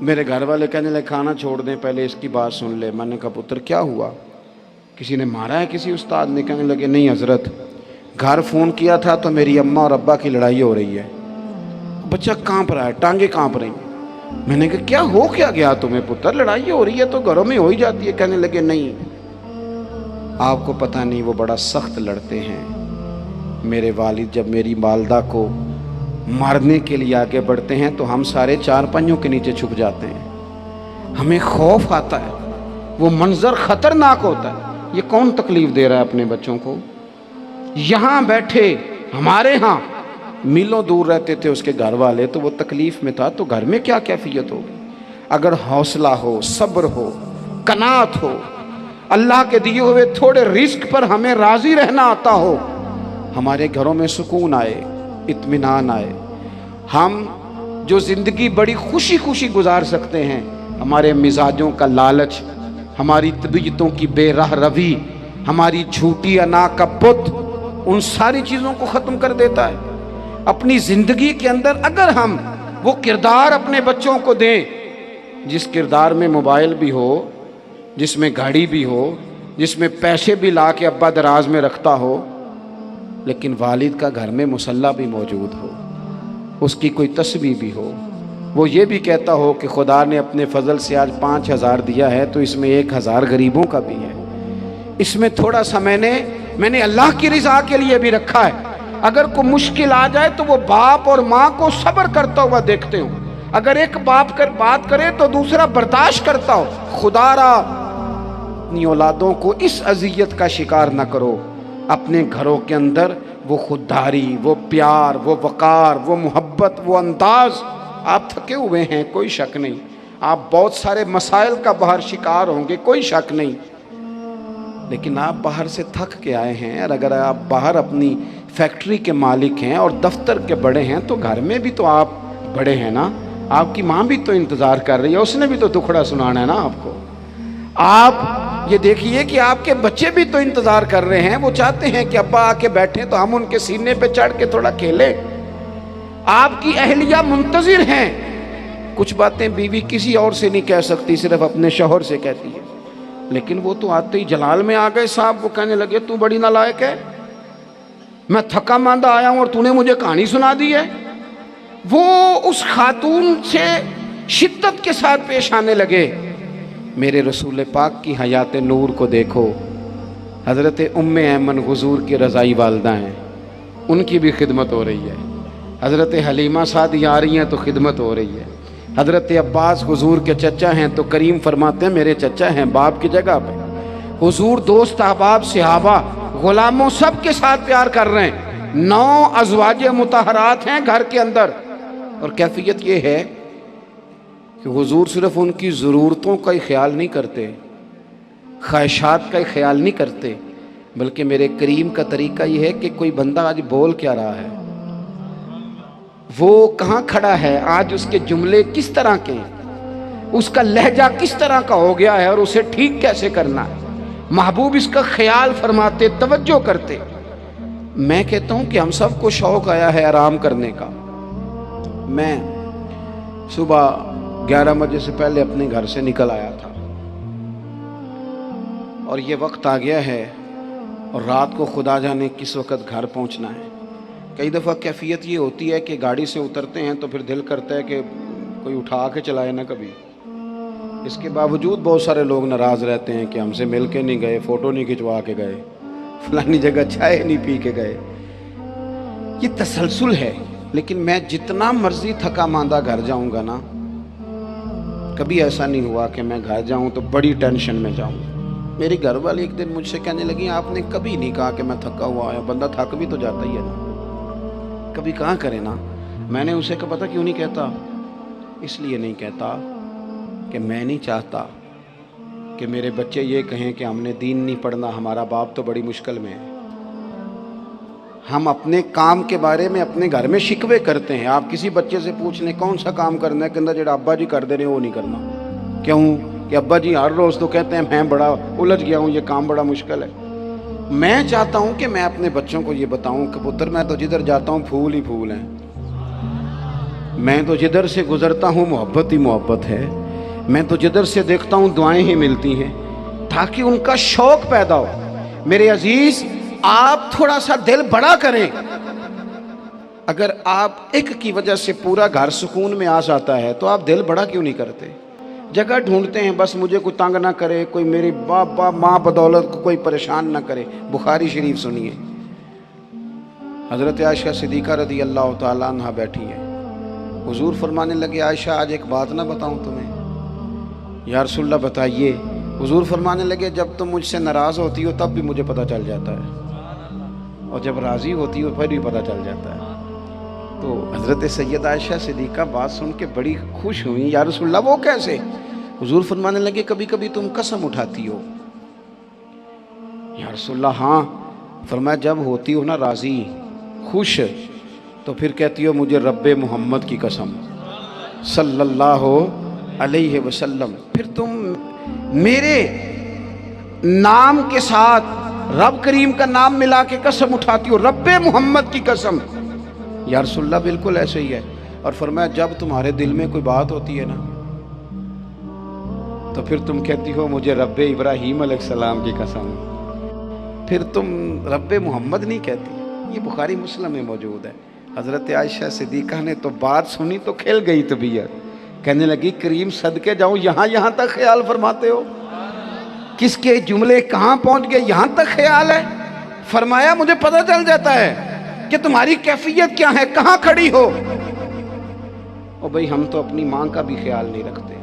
میرے گھر والے کہنے لگے کھانا چھوڑ دیں، پہلے اس کی بات سن لے۔ میں نے کہا پتر کیا ہوا، کسی نے مارا ہے کسی استاد نے؟ کہنے لگے نہیں حضرت، گھر فون کیا تھا تو میری اماں اور ابا کی لڑائی ہو رہی ہے۔ بچہ کانپ رہا ہے، ٹانگیں کانپ رہی ہیں۔ میں نے کہا کیا ہو کیا گیا تمہیں پتر، لڑائی ہو رہی ہے تو گھروں میں ہو ہی جاتی ہے۔ کہنے لگے نہیں آپ کو پتہ نہیں، وہ بڑا سخت لڑتے ہیں۔ میرے والد جب میری والدہ کو مارنے کے لیے آگے بڑھتے ہیں تو ہم سارے چار پنجوں کے نیچے چھپ جاتے ہیں، ہمیں خوف آتا ہے، وہ منظر خطرناک ہوتا ہے۔ یہ کون تکلیف دے رہا ہے اپنے بچوں کو؟ یہاں بیٹھے ہمارے ہاں میلوں دور رہتے تھے اس کے گھر والے، تو وہ تکلیف میں تھا، تو گھر میں کیا کیفیت ہوگی؟ اگر حوصلہ ہو، صبر ہو، قناعت ہو، اللہ کے دیے ہوئے تھوڑے رزق پر ہمیں راضی رہنا آتا ہو، ہمارے گھروں میں سکون آئے، اطمینان آئے، ہم جو زندگی بڑی خوشی خوشی گزار سکتے ہیں۔ ہمارے مزاجوں کا لالچ، ہماری طبیعتوں کی بے راہ روی، ہماری جھوٹی انا کا بت، ان ساری چیزوں کو ختم کر دیتا ہے۔ اپنی زندگی کے اندر اگر ہم وہ کردار اپنے بچوں کو دیں جس کردار میں موبائل بھی ہو، جس میں گاڑی بھی ہو، جس میں پیسے بھی لا کے ابا دراز میں رکھتا ہو، لیکن والد کا گھر میں مصلی بھی موجود ہو، اس کی کوئی تسبیح بھی ہو، وہ یہ بھی کہتا ہو کہ خدا نے اپنے فضل سے آج 5,000 دیا ہے تو اس میں 1,000 غریبوں کا بھی ہے، اس میں تھوڑا سا میں نے اللہ کی رضا کے لیے بھی رکھا ہے۔ اگر کوئی مشکل آ جائے تو وہ باپ اور ماں کو صبر کرتا ہوا دیکھتے ہوں، اگر ایک باپ کر بات کرے تو دوسرا برداشت کرتا ہو۔ خدا را اپنی اولادوں کو اس اذیت کا شکار نہ کرو۔ اپنے گھروں کے اندر وہ خودداری، وہ پیار، وہ وقار، وہ محبت، وہ انداز۔ آپ تھکے ہوئے ہیں کوئی شک نہیں، آپ بہت سارے مسائل کا باہر شکار ہوں گے کوئی شک نہیں، لیکن آپ باہر سے تھک کے آئے ہیں، اور اگر آپ باہر اپنی فیکٹری کے مالک ہیں اور دفتر کے بڑے ہیں تو گھر میں بھی تو آپ بڑے ہیں نا۔ آپ کی ماں بھی تو انتظار کر رہی ہے، اس نے بھی تو دکھڑا سنانا ہے نا آپ کو۔ آپ یہ دیکھیے کہ آپ کے بچے بھی تو انتظار کر رہے ہیں، وہ چاہتے ہیں کہ ابا آ کے بیٹھیں تو ہم ان کے سینے پہ چڑھ کے تھوڑا کھیلیں۔ آپ کی اہلیہ منتظر ہیں، کچھ باتیں بیوی کسی اور سے نہیں کہہ سکتی، صرف اپنے شوہر سے کہتی ہے، لیکن وہ تو آتے ہی جلال میں آ گئے صاحب، وہ کہنے لگے تو بڑی نالائق ہے، میں تھکا ماندہ آیا ہوں اور تو نے مجھے کہانی سنا دی ہے۔ وہ اس خاتون سے شدت کے ساتھ پیش آنے لگے۔ میرے رسول پاک کی حیات نور کو دیکھو، حضرت ام ایمن حضور کی رضائی والدہ ہیں، ان کی بھی خدمت ہو رہی ہے، حضرت حلیمہ سعدیہ آ رہی ہیں تو خدمت ہو رہی ہے، حضرت عباس حضور کے چچا ہیں تو کریم فرماتے ہیں میرے چچا ہیں باپ کی جگہ پہ۔ حضور دوست احباب صحابہ غلاموں سب کے ساتھ پیار کر رہے ہیں، 9 ازواج مطہرات ہیں گھر کے اندر، اور کیفیت یہ ہے کہ حضور صرف ان کی ضرورتوں کا ہی خیال نہیں کرتے، خواہشات کا ہی خیال نہیں کرتے، بلکہ میرے کریم کا طریقہ یہ ہے کہ کوئی بندہ آج بول کیا رہا ہے، وہ کہاں کھڑا ہے آج، اس کے جملے کس طرح کے ہیں، اس کا لہجہ کس طرح کا ہو گیا ہے اور اسے ٹھیک کیسے کرنا ہے، محبوب اس کا خیال فرماتے، توجہ کرتے۔ میں کہتا ہوں کہ ہم سب کو شوق آیا ہے آرام کرنے کا۔ میں صبح 11 بجے سے پہلے اپنے گھر سے نکل آیا تھا، اور یہ وقت آ گیا ہے اور رات کو خدا جانے کس وقت گھر پہنچنا ہے۔ کئی دفعہ کیفیت یہ ہوتی ہے کہ گاڑی سے اترتے ہیں تو پھر دل کرتا ہے کہ کوئی اٹھا کے چلائے نہ کبھی، اس کے باوجود بہت سارے لوگ ناراض رہتے ہیں کہ ہم سے مل کے نہیں گئے، فوٹو نہیں کھنچوا کے گئے، فلانی جگہ چائے نہیں پی کے گئے۔ یہ تسلسل ہے، لیکن میں جتنا مرضی تھکا ماندہ گھر جاؤں گا نا، کبھی ایسا نہیں ہوا کہ میں گھر جاؤں تو بڑی ٹینشن میں جاؤں۔ میری گھر والی ایک دن مجھ سے کہنے لگی آپ نے کبھی نہیں کہا کہ میں تھکا ہوا آیا، بندہ تھک بھی تو جاتا ہی ہے نا، کبھی کہاں کرے نا۔ میں نے اسے کہا پتہ کیوں نہیں کہتا، اس لیے نہیں کہتا کہ میں نہیں چاہتا کہ میرے بچے یہ کہیں کہ ہم نے دین نہیں پڑھنا، ہمارا باپ تو بڑی مشکل میں ہے۔ ہم اپنے کام کے بارے میں اپنے گھر میں شکوے کرتے ہیں، آپ کسی بچے سے پوچھ لیں کون سا کام کرنا ہے، کہنا جڑا ابا جی کر دے رہے وہ نہیں کرنا۔ کیوں کہ ابا جی ہر روز تو کہتے ہیں میں بڑا الجھ گیا ہوں، یہ کام بڑا مشکل ہے۔ میں چاہتا ہوں کہ میں اپنے بچوں کو یہ بتاؤں کہ پتر میں تو جدھر جاتا ہوں پھول ہی پھول ہیں، میں تو جدھر سے گزرتا ہوں محبت ہی محبت ہے، میں تو جدھر سے دیکھتا ہوں دعائیں ہی ملتی ہیں، تاکہ ان کا شوق پیدا ہو۔ میرے عزیز، آپ تھوڑا سا دل بڑا کریں۔ اگر آپ ایک کی وجہ سے پورا گھر سکون میں آ جاتا ہے تو آپ دل بڑا کیوں نہیں کرتے؟ جگہ ڈھونڈتے ہیں بس مجھے کوئی تنگ نہ کرے، کوئی میری باپ ماں بدولت کو کوئی پریشان نہ کرے۔ بخاری شریف سنیے، حضرت عائشہ صدیقہ رضی اللہ تعالیٰ عنہ بیٹھی ہیں، حضور فرمانے لگے عائشہ آج ایک بات نہ بتاؤں تمہیں؟ یا رسول اللہ بتائیے۔ حضور فرمانے لگے جب تم مجھ سے ناراض ہوتی ہو تب بھی مجھے پتہ چل جاتا ہے، اور جب راضی ہوتی ہو پھر بھی پتہ چل جاتا ہے۔ تو حضرت سیدہ عائشہ صدیقہ بات سن کے بڑی خوش ہوئیں، یا رسول اللہ وہ کیسے؟ حضور فرمانے لگے کبھی کبھی تم قسم اٹھاتی ہو۔ یا رسول اللہ ہاں۔ فرمایا جب ہوتی ہو نا راضی، خوش، تو پھر کہتی ہو مجھے رب محمد کی قسم صلی اللہ علیہ وسلم، پھر تم میرے نام کے ساتھ رب کریم کا نام ملا کے قسم اٹھاتی ہو، رب محمد کی قسم۔ یا رسول اللہ بالکل ایسے ہی ہے۔ اور فرمایا جب تمہارے دل میں کوئی بات ہوتی ہے نا تو پھر تم کہتی ہو مجھے رب ابراہیم علیہ السلام کی قسم، پھر تم رب محمد نہیں کہتی۔ یہ بخاری مسلم میں موجود ہے۔ حضرت عائشہ صدیقہ نے تو بات سنی تو کھل گئی طبیعت، کہنے لگی کریم صدقے جاؤں، یہاں تک خیال فرماتے ہو؟ کس کے جملے کہاں پہنچ گئے، یہاں تک خیال ہے؟ فرمایا مجھے پتہ چل جاتا ہے کہ تمہاری کیفیت کیا ہے، کہاں کھڑی ہو۔ اور بھئی ہم تو اپنی ماں کا بھی خیال نہیں رکھتے،